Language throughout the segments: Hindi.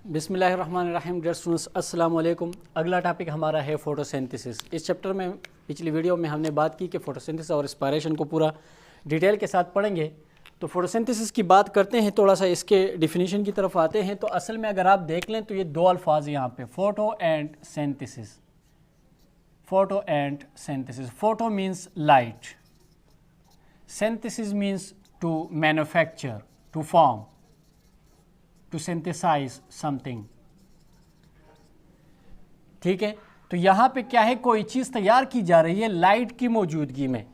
बिस्मिल्लाहिर्रहमानिर्रहीम। डियर स्टूडेंट्स, अस्सलाम वालेकुम। अगला टॉपिक हमारा है फोटोसिंथेसिस। इस चैप्टर में पिछली वीडियो में हमने बात की कि फोटोसिंथेसिस और रेस्पिरेशन को पूरा डिटेल के साथ पढ़ेंगे। तो फोटोसिंथेसिस की बात करते हैं, थोड़ा सा इसके डिफिनीशन की तरफ आते हैं। तो असल में अगर आप देख लें तो ये दो अल्फाज यहाँ पे, photo and synthesis. Photo and synthesis, photo means light, synthesis means to manufacture, to form, to synthesize something. ठीक है, तो यहां पे क्या है, कोई चीज तैयार की जा रही है लाइट की मौजूदगी में।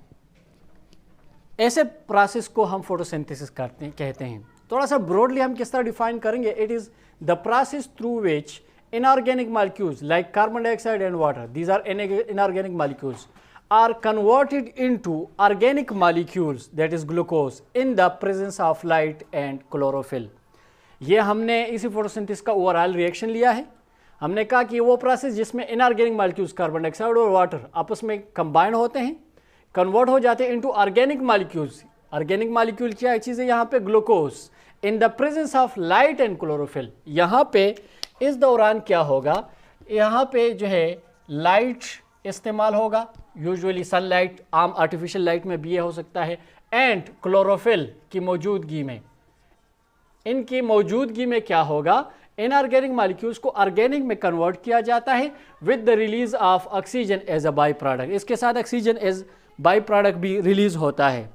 ऐसे प्रोसेस को हम फोटोसिंथेसिस कहते हैं। थोड़ा सा ब्रॉडली हम किस तरह डिफाइन करेंगे, it is the process through which inorganic molecules like carbon dioxide and water, these are inorganic molecules, are converted into organic molecules, that is glucose, in the presence of light and chlorophyll। ये हमने इसी फोटोसिंथेसिस का ओवरऑल रिएक्शन लिया है। हमने कहा कि वो प्रोसेस जिसमें इनऑर्गेनिक मॉलिक्यूल्स कार्बन डाइऑक्साइड और वाटर आपस में कंबाइन होते हैं, कन्वर्ट हो जाते हैं into organic molecules. Organic molecule क्या चीज़ है यहाँ पे, glucose, in the presence of light and chlorophyll. यहाँ पे इस दौरान क्या होगा, यहाँ पे जो है लाइट इस्तेमाल होगा, यूजुअली सनलाइट, आम आर्टिफिशियल लाइट में भी ये हो सकता है, एंड क्लोरोफिल की मौजूदगी में। इनकी मौजूदगी में क्या होगा, इनऑर्गेनिक मॉलिक्यूल्स को ऑर्गेनिक में कन्वर्ट किया जाता है with the release of oxygen as a by product. इसके साथ ऑक्सीजन एज बाई प्रोडक्ट भी रिलीज होता है।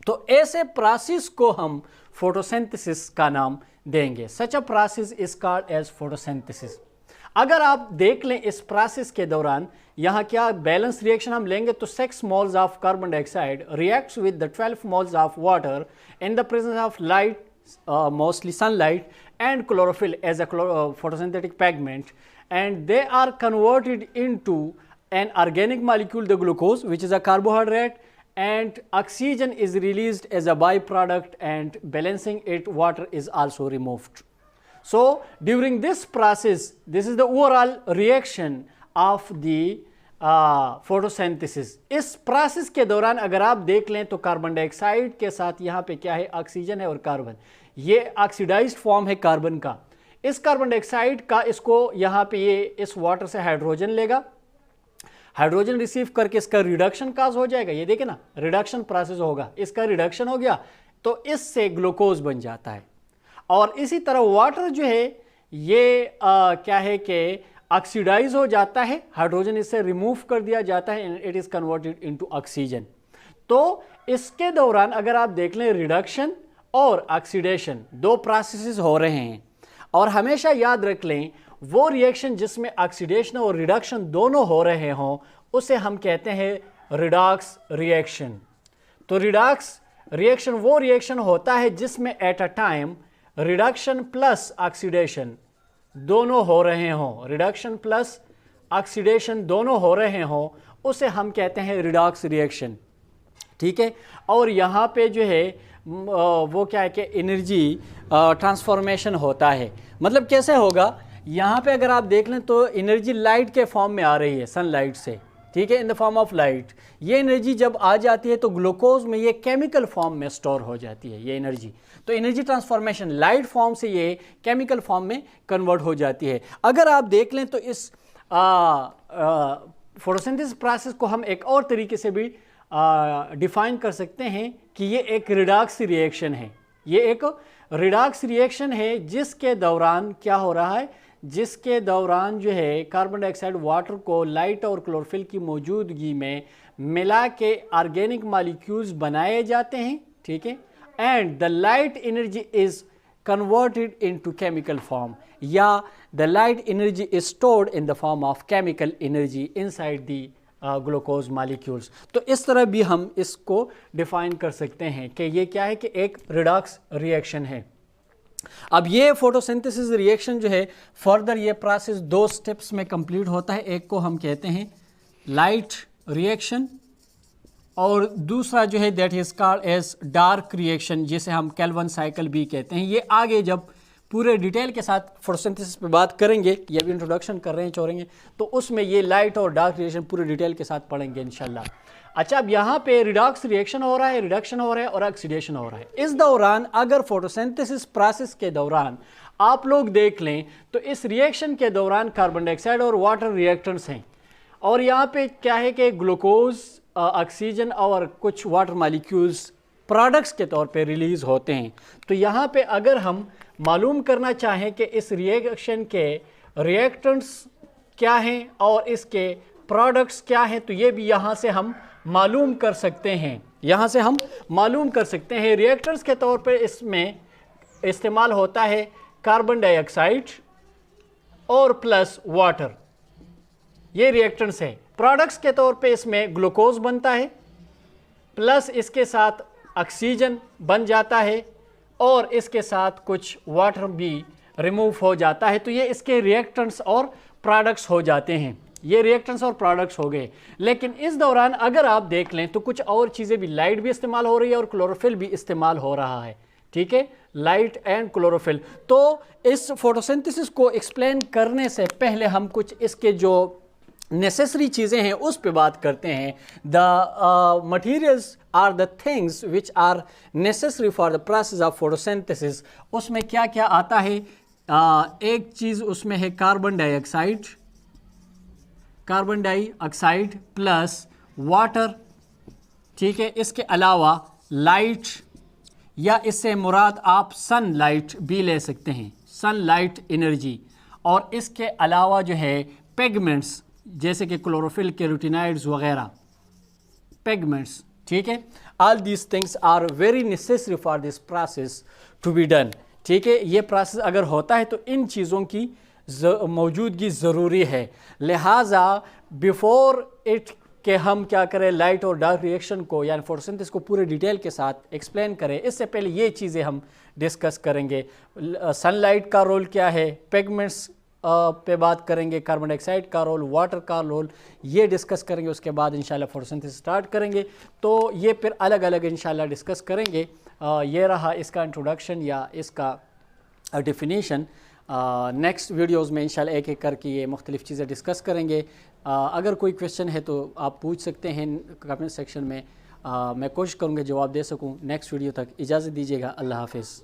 तो ऐसे प्रोसेस को हम फोटोसिंथेसिस का नाम देंगे। Such a process is called as photosynthesis. अगर आप देख लें इस प्रोसेस के दौरान यहाँ क्या बैलेंस रिएक्शन हम लेंगे, तो 6 moles of carbon dioxide reacts with the 12 moles of water in the presence of light, mostly sunlight, and chlorophyll as a photosynthetic pigment, and they are converted into an organic molecule, the glucose, which is a carbohydrate, and oxygen is released as a byproduct, and balancing it, water is also removed. So during this process, this is the overall reaction of the photosynthesis. इस प्रोसेस के दौरान अगर आप देख लें तो कार्बन डाइऑक्साइड के साथ यहाँ पे क्या है, ऑक्सीजन है और कार्बन। ये ऑक्सीडाइज्ड फॉर्म है कार्बन का। इस कार्बन डाइऑक्साइड का इसको यहाँ पे ये इस वाटर से हाइड्रोजन लेगा, हाइड्रोजन रिसीव करके इसका रिडक्शन काज हो जाएगा। ये देखिए ना, रिडक्शन प्रोसेस होगा, इसका रिडक्शन हो गया तो इससे ग्लूकोज बन जाता है। और इसी तरह वाटर जो है ये क्या है कि ऑक्सीडाइज हो जाता है, हाइड्रोजन इससे रिमूव कर दिया जाता है, it is converted into oxygen. तो इसके दौरान अगर आप देख लें, रिडक्शन और ऑक्सीडेशन दो प्रोसेसेस हो रहे हैं। और हमेशा याद रख लें, वो रिएक्शन जिसमें ऑक्सीडेशन और रिडक्शन दोनों हो रहे हों उसे हम कहते हैं रिडॉक्स रिएक्शन। तो रिडॉक्स रिएक्शन वो रिएक्शन होता है जिसमें at a time reduction plus oxidation दोनों हो रहे हों, रिडक्शन प्लस ऑक्सीडेशन दोनों हो रहे हों, उसे हम कहते हैं रिडॉक्स रिएक्शन। ठीक है, और यहाँ पे जो है वो क्या है कि एनर्जी ट्रांसफॉर्मेशन होता है। मतलब कैसे होगा, यहाँ पे अगर आप देख लें तो एनर्जी लाइट के फॉर्म में आ रही है, सनलाइट से, ठीक है, इन द फॉर्म ऑफ लाइट। ये एनर्जी जब आ जाती है तो ग्लूकोज में ये केमिकल फॉर्म में स्टोर हो जाती है ये एनर्जी। तो एनर्जी ट्रांसफॉर्मेशन लाइट फॉर्म से ये केमिकल फॉर्म में कन्वर्ट हो जाती है। अगर आप देख लें तो इस फोटोसिंथेसिस प्रोसेस को हम एक और तरीके से भी डिफाइन कर सकते हैं कि ये एक रिडॉक्स रिएक्शन है। ये एक रिडॉक्स रिएक्शन है जिसके दौरान क्या हो रहा है, जिसके दौरान जो है कार्बन डाइऑक्साइड वाटर को लाइट और क्लोरोफिल की मौजूदगी में मिला के ऑर्गेनिक मॉलिक्यूल्स बनाए जाते हैं। ठीक है, and the light energy is converted into chemical form, या the light energy is stored in the form of chemical energy inside the glucose molecules. तो इस तरह भी हम इसको डिफाइन कर सकते हैं कि ये क्या है कि एक रिडॉक्स रिएक्शन है। अब ये फोटोसिंथेसिस रिएक्शन जो है फर्दर ये प्रोसेस दो स्टेप्स में कंप्लीट होता है। एक को हम कहते हैं लाइट रिएक्शन और दूसरा जो है that is called as dark reaction, जिसे हम केल्विन साइकिल भी कहते हैं। ये आगे जब पूरे डिटेल के साथ फोटोसिंथेसिस पे बात करेंगे, ये अभी इंट्रोडक्शन कर रहे हैं छोड़ेंगे, तो उसमें ये लाइट और डार्क रिएक्शन पूरे डिटेल के साथ पढ़ेंगे इंशाल्लाह। अच्छा, अब यहाँ पे रिडॉक्स रिएक्शन हो रहा है, रिडक्शन हो रहा है और ऑक्सीडेशन हो रहा है। इस दौरान अगर फोटोसिंथेसिस प्रोसेस के दौरान आप लोग देख लें तो इस रिएक्शन के दौरान कार्बन डाइऑक्साइड और वाटर रिएक्टेंट्स हैं, और यहाँ पे क्या है कि ग्लूकोज, ऑक्सीजन और कुछ वाटर मॉलिक्यूल्स प्रोडक्ट्स के तौर पे रिलीज़ होते हैं। तो यहाँ पे अगर हम मालूम करना चाहें कि इस रिएक्शन के रिएक्टेंट्स क्या हैं और इसके प्रोडक्ट्स क्या हैं, तो ये भी यहाँ से हम मालूम कर सकते हैं। यहाँ से हम मालूम कर सकते हैं रिएक्टेंट्स के तौर पे इसमें इस्तेमाल होता है कार्बन डाइऑक्साइड और प्लस वाटर, ये रिएक्टेंट्स है। प्रोडक्ट्स के तौर पे इसमें ग्लूकोज बनता है, प्लस इसके साथ ऑक्सीजन बन जाता है और इसके साथ कुछ वाटर भी रिमूव हो जाता है। तो ये इसके रिएक्टेंट्स और प्रोडक्ट्स हो जाते हैं, ये रिएक्टेंट्स और प्रोडक्ट्स हो गए। लेकिन इस दौरान अगर आप देख लें तो कुछ और चीज़ें भी, लाइट भी इस्तेमाल हो रही है और क्लोरोफिल भी इस्तेमाल हो रहा है, ठीक है, लाइट एंड क्लोरोफिल। तो इस फोटोसिंथेसिस को एक्सप्लेन करने से पहले हम कुछ इसके जो नेसेसरी चीज़ें हैं उस पे बात करते हैं। The materials are the things which are necessary for the process of photosynthesis. उसमें क्या क्या आता है? एक चीज़ उसमें है carbon dioxide, carbon dioxide plus water, ठीक है। इसके अलावा लाइट, या इससे मुराद आप सनलाइट भी ले सकते हैं, सनलाइट एनर्जी। और इसके अलावा जो है पिगमेंट्स, जैसे कि क्लोरोफिल, कैरोटिनॉइड्स वगैरह, पिगमेंट्स, ठीक है। All these things are very necessary for this process to be done, ठीक है। ये प्रोसेस अगर होता है तो इन चीज़ों की मौजूदगी ज़रूरी है। लिहाजा बिफोर इट कि हम क्या करें, लाइट और डार्क रिएक्शन को यानी फोटोसिंथेसिस को पूरे डिटेल के साथ एक्सप्लेन करें, इससे पहले ये चीज़ें हम डिस्कस करेंगे। सनलाइट का रोल क्या है, पिगमेंट्स पे बात करेंगे, कार्बन डाइऑक्साइड का रोल, वाटर का रोल, ये डिस्कस करेंगे। उसके बाद इंशाल्लाह फोटोसिंथेसिस स्टार्ट करेंगे, तो ये फिर अलग अलग इंशाल्लाह डिस्कस करेंगे। ये रहा इसका इंट्रोडक्शन या इसका डेफिनेशन। नेक्स्ट वीडियोस में इंशाल्लाह एक एक करके ये मुख्तलिफ़ चीज़ें डिस्कस करेंगे। अगर कोई क्वेश्चन है तो आप पूछ सकते हैं कमेंट सेक्शन में, मैं कोशिश करूँगा जवाब दे सकूँ। नेक्स्ट वीडियो तक इजाज़त दीजिएगा, अल्लाह हाफिज़।